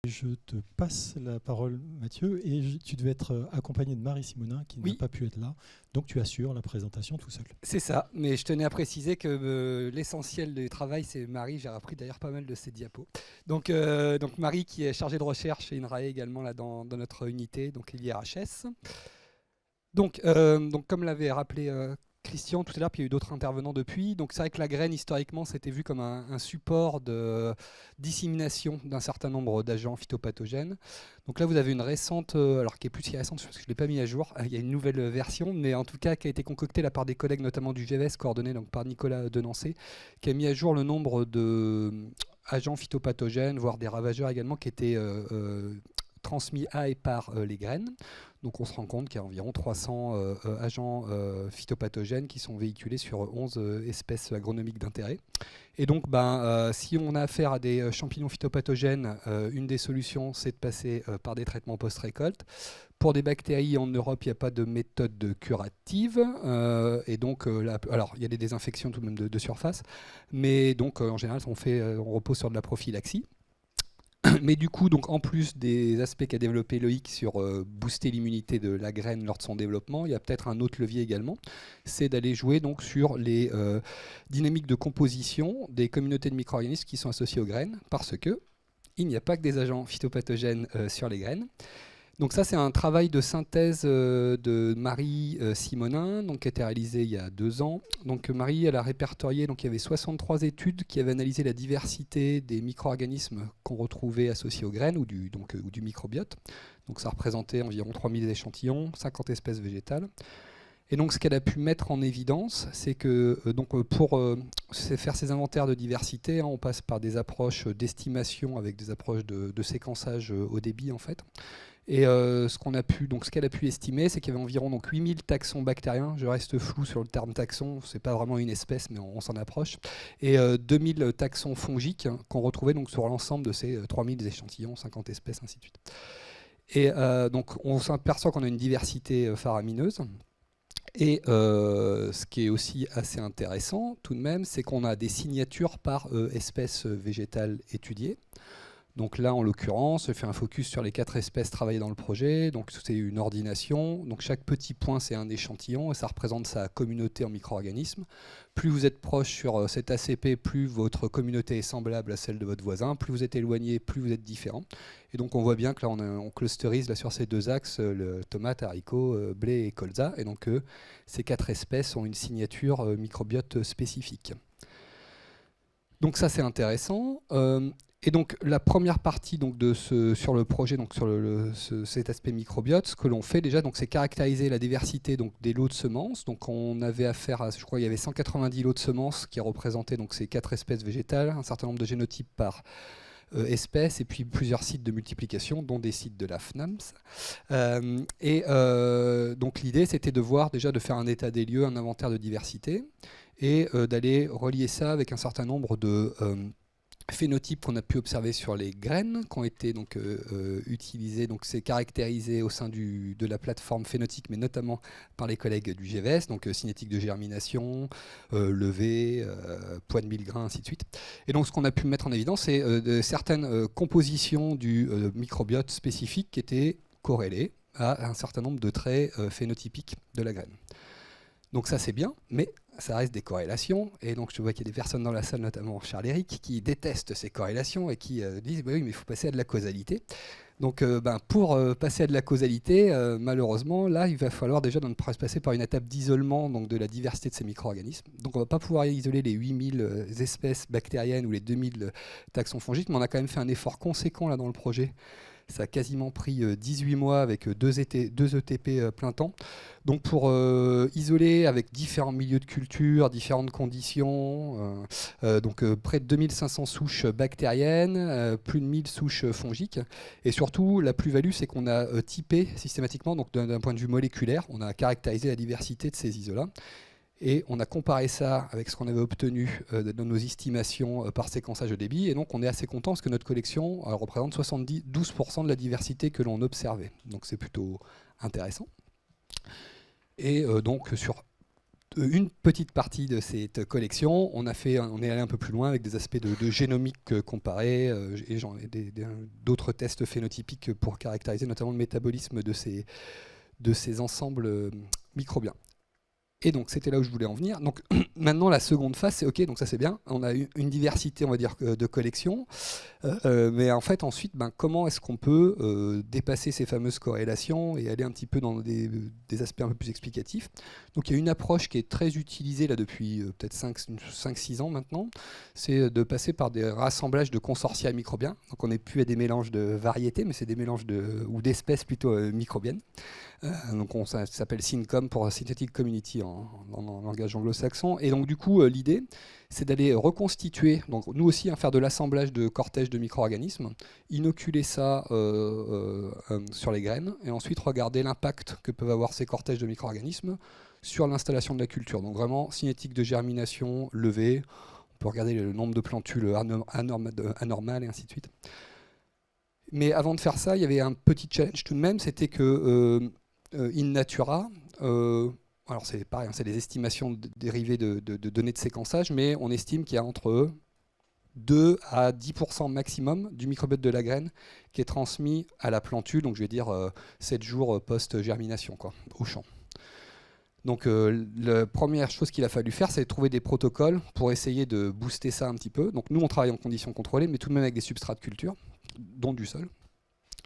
Je te passe la parole, Mathieu, et tu devais être accompagné de Marie Simonin qui n'a Oui, pas pu être là, donc tu assures la présentation tout seul. c'est ça. Mais je tenais à préciser que l'essentiel du travail, c'est Marie. J'ai repris d'ailleurs pas mal de ses diapos. Donc Marie qui est chargée de recherche et INRAE également là, dans notre unité, donc l'IRHS. Donc comme l'avait rappelé Christian tout à l'heure, puis il y a eu d'autres intervenants depuis. Donc c'est vrai que la graine, historiquement, c'était vu comme un support de dissémination d'un certain nombre d'agents phytopathogènes. Donc là, vous avez une récente, alors qui est plus si récente, parce que je ne l'ai pas mis à jour, il y a une nouvelle version, mais en tout cas qui a été concoctée là, par des collègues, notamment du GVS, coordonné donc, par Nicolas Denancé, qui a mis à jour le nombre de agents phytopathogènes, voire des ravageurs également, qui étaient transmis à et par les graines. Donc on se rend compte qu'il y a environ 300 agents phytopathogènes qui sont véhiculés sur 11 espèces agronomiques d'intérêt. Et donc si on a affaire à des champignons phytopathogènes, une des solutions c'est de passer par des traitements post-récolte. Pour des bactéries en Europe, il n'y a pas de méthode curative. Et donc, alors il y a des désinfections tout de même de surface. Mais donc en général, on repose sur de la prophylaxie. Mais du coup, donc, en plus des aspects qu'a développé Loïc sur booster l'immunité de la graine lors de son développement, il y a peut-être un autre levier également, c'est d'aller jouer donc, sur les dynamiques de composition des communautés de micro-organismes qui sont associés aux graines, parce que il n'y a pas que des agents phytopathogènes sur les graines. Donc ça, c'est un travail de synthèse de Marie Simonin, donc, qui a été réalisé il y a 2 ans. Donc Marie, elle a répertorié, donc il y avait 63 études qui avaient analysé la diversité des micro-organismes qu'on retrouvait associés aux graines ou du microbiote. Donc ça représentait environ 3000 échantillons, 50 espèces végétales. Et donc ce qu'elle a pu mettre en évidence, c'est que pour faire ces inventaires de diversité, on passe par des approches d'estimation avec des approches de séquençage au débit en fait. Et ce qu'elle a pu estimer, c'est qu'il y avait environ donc, 8000 taxons bactériens. Je reste flou sur le terme taxon, c'est pas vraiment une espèce, mais on s'en approche. Et 2000 taxons fongiques qu'on retrouvait donc, sur l'ensemble de ces 3000 échantillons, 50 espèces, ainsi de suite. Et donc on s'aperçoit qu'on a une diversité faramineuse. Et ce qui est aussi assez intéressant tout de même, c'est qu'on a des signatures par espèce végétale étudiée. Donc là, en l'occurrence, je fais un focus sur les 4 espèces travaillées dans le projet. Donc c'est une ordination. Donc chaque petit point, c'est un échantillon et ça représente sa communauté en micro-organismes. Plus vous êtes proche sur cet ACP, plus votre communauté est semblable à celle de votre voisin. Plus vous êtes éloigné, plus vous êtes différent. Et donc on voit bien que là, on clusterise là, sur ces 2 axes, le tomate, haricot, blé et colza. Et donc ces 4 espèces ont une signature microbiote spécifique. Donc ça, c'est intéressant. Et donc la première partie donc, sur le projet, donc sur cet aspect microbiote, ce que l'on fait déjà, c'est caractériser la diversité donc, des lots de semences. Donc on avait affaire à, je crois, il y avait 190 lots de semences qui représentaient donc, ces 4 espèces végétales, un certain nombre de génotypes par espèce, et puis plusieurs sites de multiplication, dont des sites de la FNAMS. Donc l'idée, c'était de voir déjà de faire un état des lieux, un inventaire de diversité, et d'aller relier ça avec un certain nombre de phénotypes qu'on a pu observer sur les graines qui ont été donc, utilisés, donc c'est caractérisé au sein de la plateforme phénotype, mais notamment par les collègues du GVS, donc cinétique de germination, levée, poids de 1000 grains, ainsi de suite. Et donc ce qu'on a pu mettre en évidence, c'est certaines compositions du microbiote spécifique qui étaient corrélées à un certain nombre de traits phénotypiques de la graine. Donc ça c'est bien, mais ça reste des corrélations, et donc je vois qu'il y a des personnes dans la salle, notamment Charles-Éric, qui détestent ces corrélations et qui disent bah oui, mais il faut passer à de la causalité. Donc pour passer à de la causalité, malheureusement, là, il va falloir déjà passer par une étape d'isolement de la diversité de ces micro-organismes. Donc on ne va pas pouvoir isoler les 8000 espèces bactériennes ou les 2000 taxons fongiques, mais on a quand même fait un effort conséquent là, dans le projet. Ça a quasiment pris 18 mois avec 2 ETP plein temps. Donc pour isoler avec différents milieux de culture, différentes conditions, près de 2500 souches bactériennes, plus de 1000 souches fongiques. Et surtout, la plus-value, c'est qu'on a typé systématiquement, donc d'un point de vue moléculaire, on a caractérisé la diversité de ces isolats. Et on a comparé ça avec ce qu'on avait obtenu dans nos estimations par séquençage de débit. Et donc on est assez content parce que notre collection représente 12% de la diversité que l'on observait. Donc c'est plutôt intéressant. Et donc sur une petite partie de cette collection, on est allé un peu plus loin avec des aspects de génomique comparée et d'autres tests phénotypiques pour caractériser notamment le métabolisme de ces ensembles microbiens. Et donc c'était là où je voulais en venir. Donc maintenant la seconde phase, c'est ok, donc ça c'est bien, on a une diversité, on va dire, de collections, mais en fait ensuite, comment est-ce qu'on peut dépasser ces fameuses corrélations et aller un petit peu dans des aspects un peu plus explicatifs. Donc il y a une approche qui est très utilisée là depuis peut-être 5-6 ans maintenant, c'est de passer par des rassemblages de consortia microbiens. Donc on n'est plus à des mélanges de variétés, mais c'est des mélanges ou d'espèces plutôt microbiennes. Donc ça s'appelle SynCom pour Synthetic Community en langage anglo-saxon. Et donc du coup, l'idée, c'est d'aller reconstituer, donc nous aussi, faire de l'assemblage de cortèges de micro-organismes, inoculer ça sur les graines, et ensuite regarder l'impact que peuvent avoir ces cortèges de micro-organismes sur l'installation de la culture. Donc vraiment, cinétique de germination, levée, on peut regarder le nombre de plantules anormales et ainsi de suite. Mais avant de faire ça, il y avait un petit challenge tout de même, c'était que in natura, alors c'est pareil, c'est des estimations dérivées de données de séquençage, mais on estime qu'il y a entre 2 à 10% maximum du microbiote de la graine qui est transmis à la plantule, donc je vais dire 7 jours post-germination au champ. Donc la première chose qu'il a fallu faire, c'est trouver des protocoles pour essayer de booster ça un petit peu. Donc nous, on travaille en conditions contrôlées, mais tout de même avec des substrats de culture, dont du sol.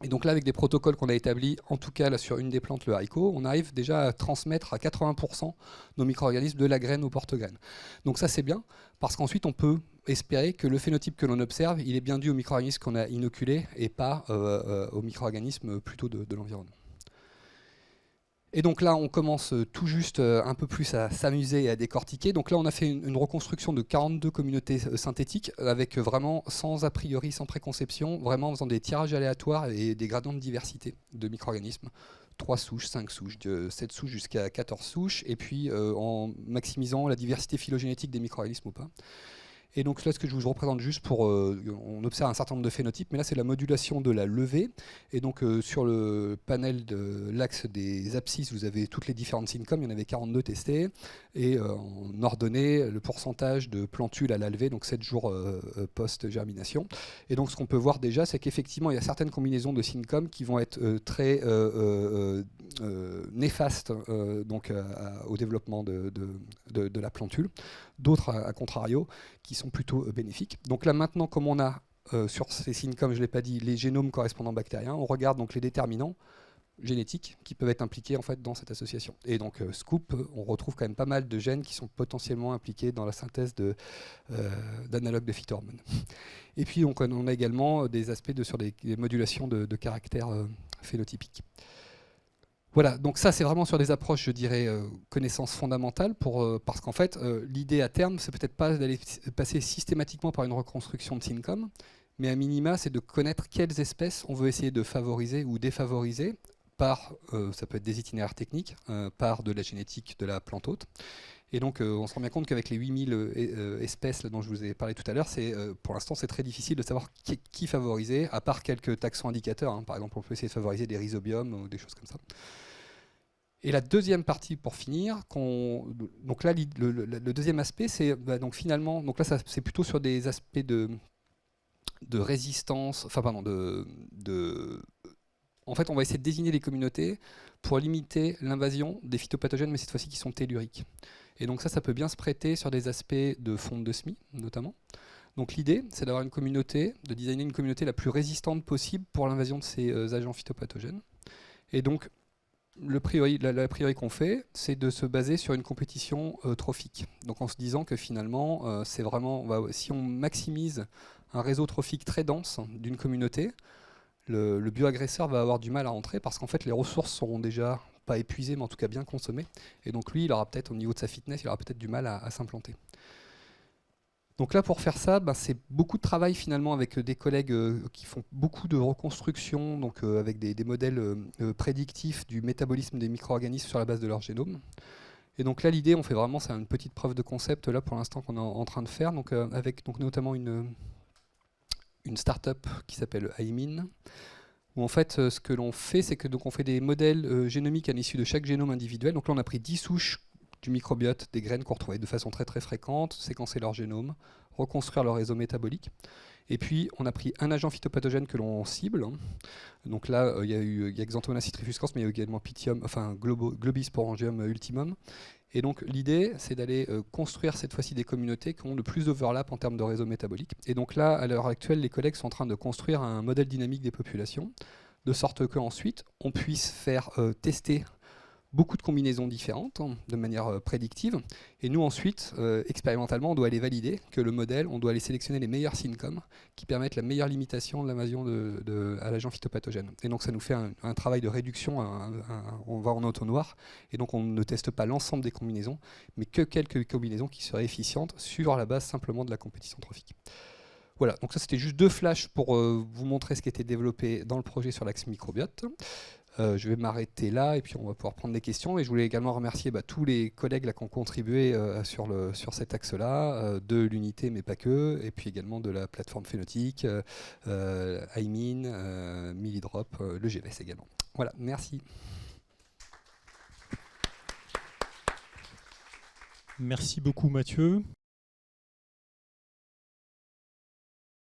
Et donc là, avec des protocoles qu'on a établis, en tout cas là, sur une des plantes, le haricot, on arrive déjà à transmettre à 80% nos micro-organismes de la graine au porte-graine. Donc ça, c'est bien, parce qu'ensuite, on peut espérer que le phénotype que l'on observe, il est bien dû aux micro-organismes qu'on a inoculés et pas aux micro-organismes plutôt de l'environnement. Et donc là, on commence tout juste un peu plus à s'amuser et à décortiquer. Donc là, on a fait une reconstruction de 42 communautés synthétiques, avec vraiment sans a priori, sans préconception, vraiment en faisant des tirages aléatoires et des gradients de diversité de micro-organismes. 3 souches, 5 souches, de 7 souches jusqu'à 14 souches, et puis en maximisant la diversité phylogénétique des micro-organismes ou pas. Et donc là, ce que je vous représente juste pour... on observe un certain nombre de phénotypes, mais là, c'est la modulation de la levée. Et donc, sur le panel de l'axe des abscisses, vous avez toutes les différentes SynCom, il y en avait 42 testées. Et en ordonnée, le pourcentage de plantules à la levée, donc 7 jours post-germination. Et donc, ce qu'on peut voir déjà, c'est qu'effectivement, il y a certaines combinaisons de SynCom qui vont être très néfastes au développement de la plantule. D'autres, à contrario, qui sont plutôt bénéfiques. Donc là maintenant, comme on a sur ces signes, comme je ne l'ai pas dit, les génomes correspondants bactériens, on regarde donc les déterminants génétiques qui peuvent être impliqués en fait dans cette association. Et donc SCOOP, on retrouve quand même pas mal de gènes qui sont potentiellement impliqués dans la synthèse d'analogues de phytohormones. Et puis donc, on a également des aspects sur des modulations de caractères phénotypiques. Voilà, donc ça c'est vraiment sur des approches, je dirais, connaissances fondamentales, parce qu'en fait, l'idée à terme, c'est peut-être pas d'aller passer systématiquement par une reconstruction de SynCom, mais à minima, c'est de connaître quelles espèces on veut essayer de favoriser ou défavoriser par, ça peut être des itinéraires techniques, par de la génétique de la plante hôte. Et donc on se rend bien compte qu'avec les 8000 espèces dont je vous ai parlé tout à l'heure, pour l'instant c'est très difficile de savoir qui favoriser, à part quelques taxons indicateurs. Par exemple, on peut essayer de favoriser des rhizobiums ou des choses comme ça. Et la deuxième partie pour finir, donc là le deuxième aspect, c'est donc finalement, donc là c'est plutôt sur des aspects de résistance, enfin pardon, en fait on va essayer de désigner les communautés pour limiter l'invasion des phytopathogènes, mais cette fois-ci qui sont telluriques. Et donc ça peut bien se prêter sur des aspects de fonte de SMI notamment. Donc l'idée, c'est d'avoir une communauté, de designer une communauté la plus résistante possible pour l'invasion de ces agents phytopathogènes. Et donc la priori qu'on fait, c'est de se baser sur une compétition trophique. Donc en se disant que finalement, c'est vraiment, si on maximise un réseau trophique très dense d'une communauté, le bioagresseur va avoir du mal à entrer parce qu'en fait les ressources seront déjà pas épuisées, mais en tout cas bien consommées. Et donc lui, il aura peut-être, au niveau de sa fitness, il aura peut-être du mal à s'implanter. Donc là, pour faire ça, c'est beaucoup de travail finalement avec des collègues qui font beaucoup de reconstruction, donc avec des modèles prédictifs du métabolisme des micro-organismes sur la base de leur génome. Et donc là, l'idée, on fait vraiment, c'est une petite preuve de concept là pour l'instant qu'on est en train de faire, donc avec notamment une start-up qui s'appelle AIMIN, où en fait, ce que l'on fait, c'est que donc on fait des modèles génomiques à l'issue de chaque génome individuel. Donc là, on a pris 10 souches du microbiote des graines qu'on retrouvait de façon très très fréquente, séquencer leur génome, reconstruire leur réseau métabolique. Et puis, on a pris un agent phytopathogène que l'on cible. Donc là, il y a Xanthonas citrifuscans, mais il y a également Pythium, enfin Globisporangium ultimum. Et donc l'idée, c'est d'aller construire cette fois-ci des communautés qui ont le plus d'overlap en termes de réseau métabolique. Et donc là, à l'heure actuelle, les collègues sont en train de construire un modèle dynamique des populations, de sorte qu'ensuite, on puisse faire tester beaucoup de combinaisons différentes, de manière prédictive. Et nous, ensuite, expérimentalement, on doit aller valider que le modèle, on doit aller sélectionner les meilleurs syncom qui permettent la meilleure limitation de l'invasion à l'agent phytopathogène. Et donc, ça nous fait un travail de réduction, on va en entonnoir, et donc on ne teste pas l'ensemble des combinaisons, mais que quelques combinaisons qui seraient efficientes sur la base simplement de la compétition trophique. Voilà, donc ça c'était juste 2 flashs pour vous montrer ce qui était développé dans le projet sur l'axe microbiote. Je vais m'arrêter là et puis on va pouvoir prendre des questions. Et je voulais également remercier tous les collègues là, qui ont contribué sur cet axe-là, de l'unité mais pas que, et puis également de la plateforme phénotique, IMIN, Millidrop, le GVS également. Voilà, merci. Merci beaucoup Mathieu.